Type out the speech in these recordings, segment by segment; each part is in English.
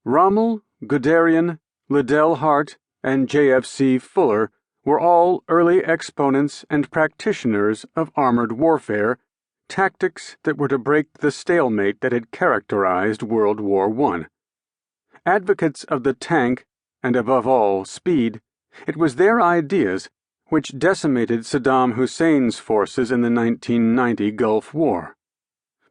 Rommel, Guderian, Liddell-Hart, and JFC Fuller were all early exponents and practitioners of armored warfare, tactics that were to break the stalemate that had characterized World War I. Advocates of the tank, and above all, speed, it was their ideas which decimated Saddam Hussein's forces in the 1990 Gulf War.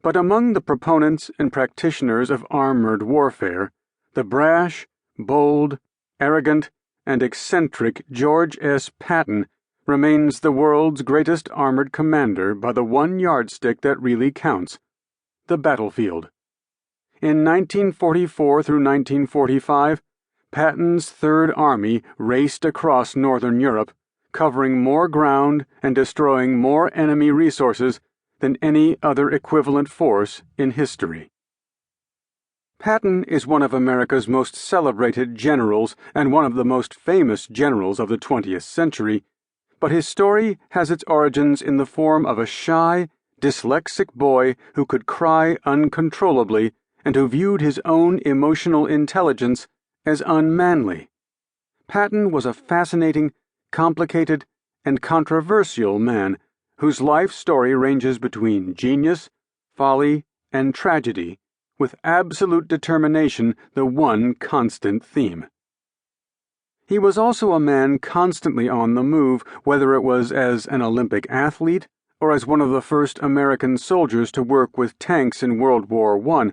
But among the proponents and practitioners of armored warfare, the brash, bold, arrogant, and eccentric George S. Patton remains the world's greatest armored commander by the one yardstick that really counts: the battlefield. In 1944 through 1945, Patton's Third Army raced across northern Europe, covering more ground and destroying more enemy resources than any other equivalent force in history. Patton is one of America's most celebrated generals and one of the most famous generals of the 20th century, but his story has its origins in the form of a shy, dyslexic boy who could cry uncontrollably and who viewed his own emotional intelligence as unmanly. Patton was a fascinating, complicated, and controversial man whose life story ranges between genius, folly, and tragedy, with absolute determination the one constant theme. He was also a man constantly on the move, whether it was as an Olympic athlete or as one of the first American soldiers to work with tanks in World War I,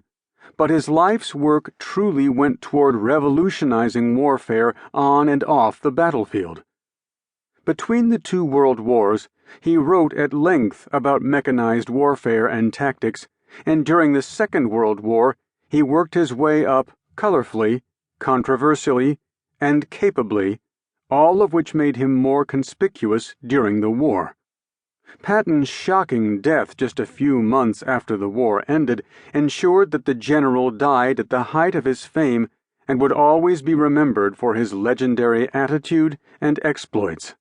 but his life's work truly went toward revolutionizing warfare on and off the battlefield. Between the two world wars, he wrote at length about mechanized warfare and tactics, and during the Second World War, he worked his way up colorfully, controversially, and capably, all of which made him more conspicuous during the war. Patton's shocking death just a few months after the war ended ensured that the general died at the height of his fame and would always be remembered for his legendary attitude and exploits.